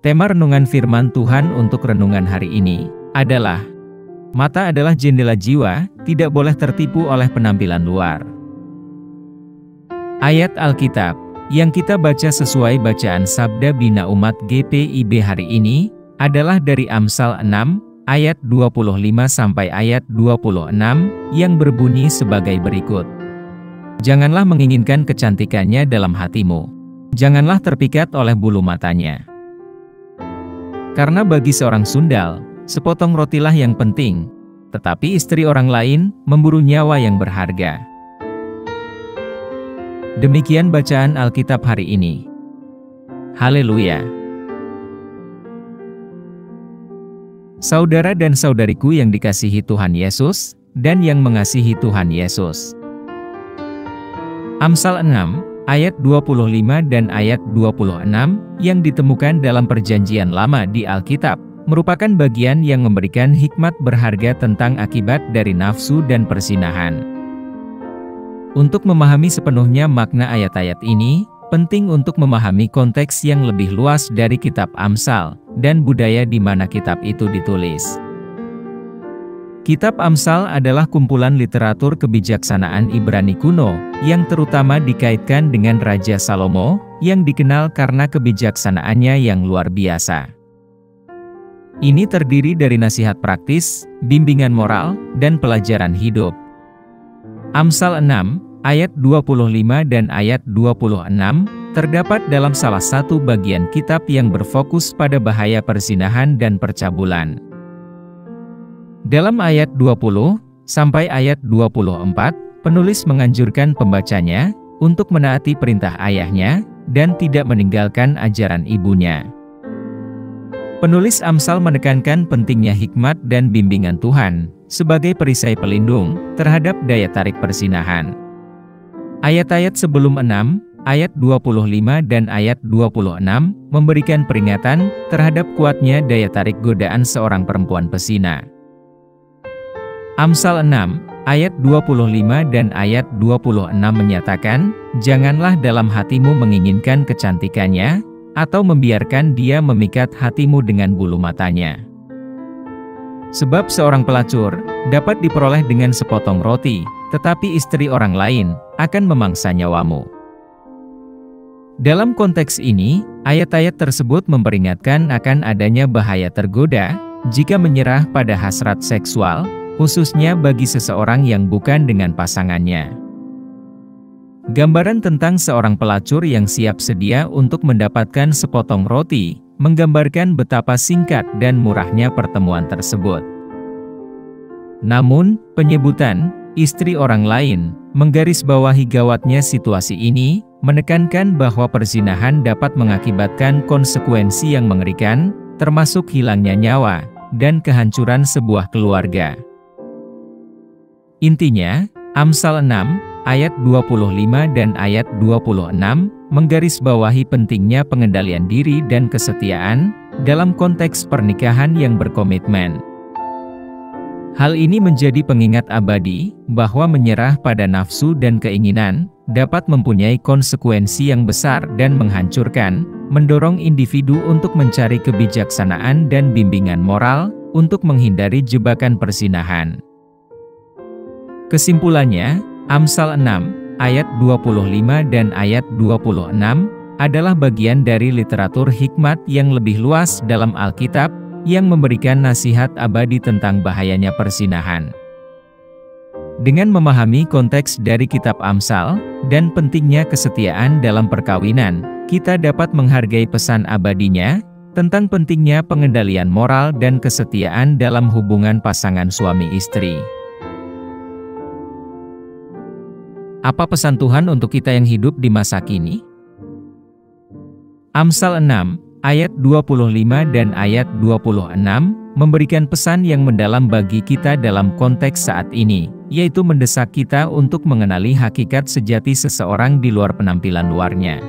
Tema renungan firman Tuhan untuk renungan hari ini adalah mata adalah jendela jiwa, tidak boleh tertipu oleh penampilan luar. Ayat Alkitab yang kita baca sesuai bacaan Sabda Bina Umat GPIB hari ini adalah dari Amsal 6 ayat 25 sampai ayat 26 yang berbunyi sebagai berikut. Janganlah menginginkan kecantikannya dalam hatimu. Janganlah terpikat oleh bulu matanya. Karena bagi seorang sundal, sepotong rotilah yang penting, tetapi istri orang lain memburu nyawa yang berharga. Demikian bacaan Alkitab hari ini. Haleluya. Saudara dan saudariku yang dikasihi Tuhan Yesus, dan yang mengasihi Tuhan Yesus. Amsal 6 ayat 25 dan ayat 26 yang ditemukan dalam Perjanjian Lama di Alkitab merupakan bagian yang memberikan hikmat berharga tentang akibat dari nafsu dan perzinahan. Untuk memahami sepenuhnya makna ayat-ayat ini, penting untuk memahami konteks yang lebih luas dari kitab Amsal dan budaya di mana kitab itu ditulis. Kitab Amsal adalah kumpulan literatur kebijaksanaan Ibrani kuno yang terutama dikaitkan dengan Raja Salomo yang dikenal karena kebijaksanaannya yang luar biasa. Ini terdiri dari nasihat praktis, bimbingan moral, dan pelajaran hidup. Amsal 6 ayat 25 dan ayat 26 terdapat dalam salah satu bagian kitab yang berfokus pada bahaya perzinahan dan percabulan. Dalam ayat 20 sampai ayat 24, penulis menganjurkan pembacanya untuk menaati perintah ayahnya dan tidak meninggalkan ajaran ibunya. Penulis Amsal menekankan pentingnya hikmat dan bimbingan Tuhan sebagai perisai pelindung terhadap daya tarik perzinahan. Ayat-ayat sebelum 6, ayat 25 dan ayat 26 memberikan peringatan terhadap kuatnya daya tarik godaan seorang perempuan pezina. Amsal 6, ayat 25 dan ayat 26 menyatakan, janganlah dalam hatimu menginginkan kecantikannya, atau membiarkan dia memikat hatimu dengan bulu matanya. Sebab seorang pelacur dapat diperoleh dengan sepotong roti, tetapi istri orang lain akan memangsa nyawamu. Dalam konteks ini, ayat-ayat tersebut memperingatkan akan adanya bahaya tergoda jika menyerah pada hasrat seksual, khususnya bagi seseorang yang bukan dengan pasangannya. Gambaran tentang seorang pelacur yang siap sedia untuk mendapatkan sepotong roti, menggambarkan betapa singkat dan murahnya pertemuan tersebut. Namun, penyebutan istri orang lain menggarisbawahi gawatnya situasi ini, menekankan bahwa perzinahan dapat mengakibatkan konsekuensi yang mengerikan, termasuk hilangnya nyawa dan kehancuran sebuah keluarga. Intinya, Amsal 6, ayat 25 dan ayat 26, menggarisbawahi pentingnya pengendalian diri dan kesetiaan, dalam konteks pernikahan yang berkomitmen. Hal ini menjadi pengingat abadi, bahwa menyerah pada nafsu dan keinginan, dapat mempunyai konsekuensi yang besar dan menghancurkan, mendorong individu untuk mencari kebijaksanaan dan bimbingan moral, untuk menghindari jebakan perzinahan. Kesimpulannya, Amsal 6, ayat 25 dan ayat 26, adalah bagian dari literatur hikmat yang lebih luas dalam Alkitab, yang memberikan nasihat abadi tentang bahayanya perzinahan. Dengan memahami konteks dari kitab Amsal, dan pentingnya kesetiaan dalam perkawinan, kita dapat menghargai pesan abadinya, tentang pentingnya pengendalian moral dan kesetiaan dalam hubungan pasangan suami istri. Apa pesan Tuhan untuk kita yang hidup di masa kini? Amsal 6, ayat 25 dan ayat 26, memberikan pesan yang mendalam bagi kita dalam konteks saat ini, yaitu mendesak kita untuk mengenali hakikat sejati seseorang di luar penampilan luarnya.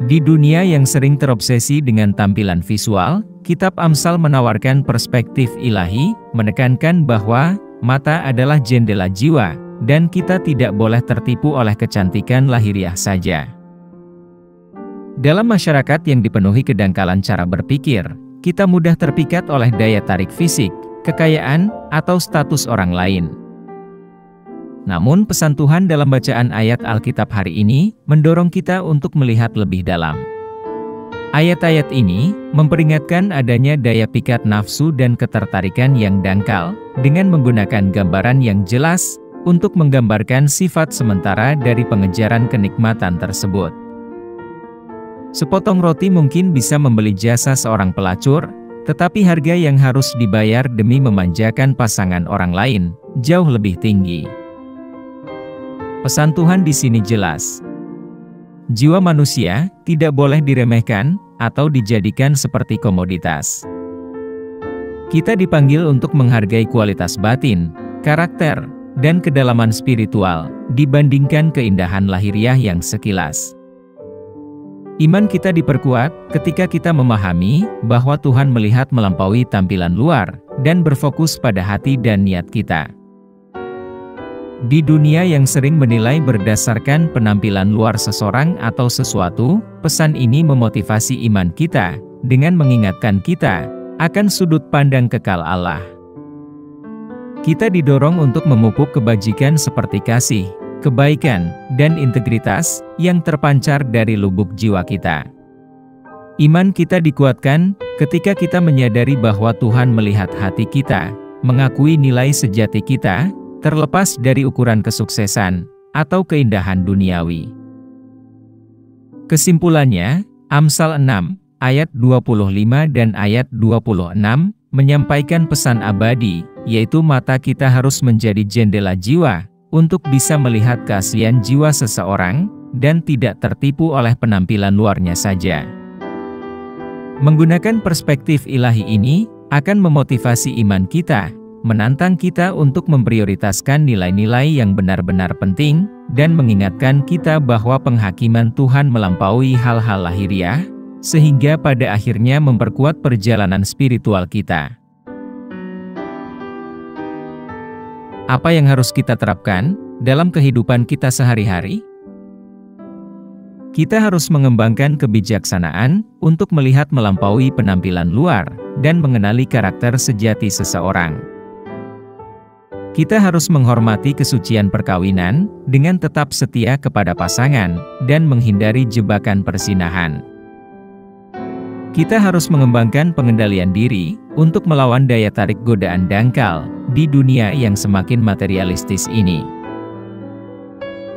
Di dunia yang sering terobsesi dengan tampilan visual, kitab Amsal menawarkan perspektif ilahi, menekankan bahwa mata adalah jendela jiwa, dan kita tidak boleh tertipu oleh kecantikan lahiriah saja. Dalam masyarakat yang dipenuhi kedangkalan cara berpikir, kita mudah terpikat oleh daya tarik fisik, kekayaan, atau status orang lain. Namun pesan Tuhan dalam bacaan ayat Alkitab hari ini mendorong kita untuk melihat lebih dalam. Ayat-ayat ini memperingatkan adanya daya pikat nafsu dan ketertarikan yang dangkal, dengan menggunakan gambaran yang jelas untuk menggambarkan sifat sementara dari pengejaran kenikmatan tersebut. Sepotong roti mungkin bisa membeli jasa seorang pelacur, tetapi harga yang harus dibayar demi memanjakan pasangan orang lain jauh lebih tinggi. Pesan Tuhan di sini jelas. Jiwa manusia tidak boleh diremehkan atau dijadikan seperti komoditas. Kita dipanggil untuk menghargai kualitas batin, karakter, dan kedalaman spiritual dibandingkan keindahan lahiriah yang sekilas. Iman kita diperkuat ketika kita memahami bahwa Tuhan melihat melampaui tampilan luar dan berfokus pada hati dan niat kita. Di dunia yang sering menilai berdasarkan penampilan luar seseorang atau sesuatu, pesan ini memotivasi iman kita dengan mengingatkan kita akan sudut pandang kekal Allah. Kita didorong untuk memupuk kebajikan seperti kasih, kebaikan, dan integritas yang terpancar dari lubuk jiwa kita. Iman kita dikuatkan ketika kita menyadari bahwa Tuhan melihat hati kita, mengakui nilai sejati kita, terlepas dari ukuran kesuksesan atau keindahan duniawi. Kesimpulannya, Amsal 6, ayat 25 dan ayat 26, menyampaikan pesan abadi, yaitu mata kita harus menjadi jendela jiwa, untuk bisa melihat keaslian jiwa seseorang, dan tidak tertipu oleh penampilan luarnya saja. Menggunakan perspektif ilahi ini, akan memotivasi iman kita, menantang kita untuk memprioritaskan nilai-nilai yang benar-benar penting, dan mengingatkan kita bahwa penghakiman Tuhan melampaui hal-hal lahiriah, sehingga pada akhirnya memperkuat perjalanan spiritual kita. Apa yang harus kita terapkan dalam kehidupan kita sehari-hari? Kita harus mengembangkan kebijaksanaan untuk melihat melampaui penampilan luar, dan mengenali karakter sejati seseorang. Kita harus menghormati kesucian perkawinan dengan tetap setia kepada pasangan dan menghindari jebakan perzinahan. Kita harus mengembangkan pengendalian diri untuk melawan daya tarik godaan dangkal di dunia yang semakin materialistis ini.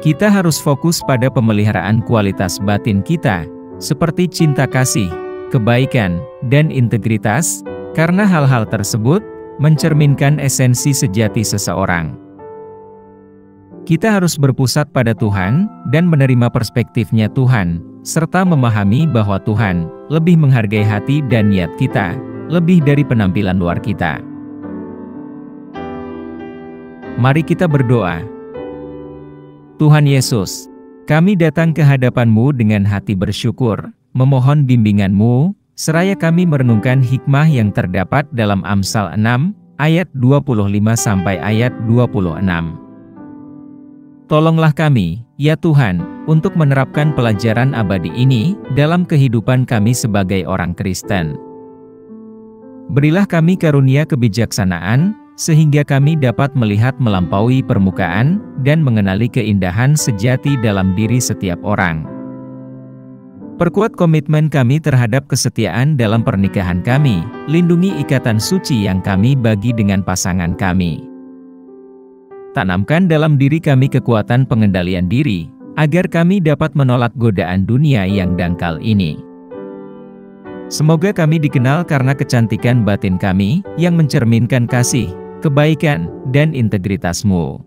Kita harus fokus pada pemeliharaan kualitas batin kita, seperti cinta kasih, kebaikan, dan integritas, karena hal-hal tersebut mencerminkan esensi sejati seseorang. Kita harus berpusat pada Tuhan dan menerima perspektifnya Tuhan, serta memahami bahwa Tuhan lebih menghargai hati dan niat kita, lebih dari penampilan luar kita. Mari kita berdoa. Tuhan Yesus, kami datang ke hadapan-Mu dengan hati bersyukur, memohon bimbingan-Mu, seraya kami merenungkan hikmah yang terdapat dalam Amsal 6, ayat 25 sampai ayat 26. Tolonglah kami, ya Tuhan, untuk menerapkan pelajaran abadi ini dalam kehidupan kami sebagai orang Kristen. Berilah kami karunia kebijaksanaan, sehingga kami dapat melihat melampaui permukaan dan mengenali keindahan sejati dalam diri setiap orang. Perkuat komitmen kami terhadap kesetiaan dalam pernikahan kami, lindungi ikatan suci yang kami bagi dengan pasangan kami. Tanamkan dalam diri kami kekuatan pengendalian diri, agar kami dapat menolak godaan dunia yang dangkal ini. Semoga kami dikenal karena kecantikan batin kami, yang mencerminkan kasih, kebaikan, dan integritas-Mu.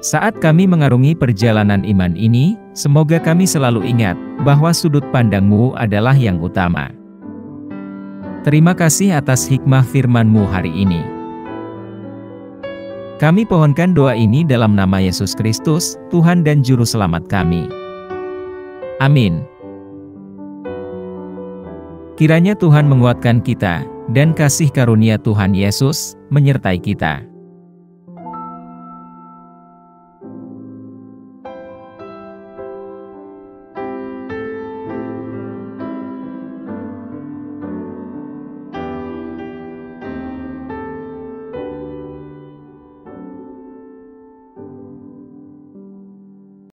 Saat kami mengarungi perjalanan iman ini, semoga kami selalu ingat bahwa sudut pandang-Mu adalah yang utama. Terima kasih atas hikmah firman-Mu hari ini. Kami pohonkan doa ini dalam nama Yesus Kristus, Tuhan dan Juru Selamat kami. Amin. Kiranya Tuhan menguatkan kita, dan kasih karunia Tuhan Yesus menyertai kita.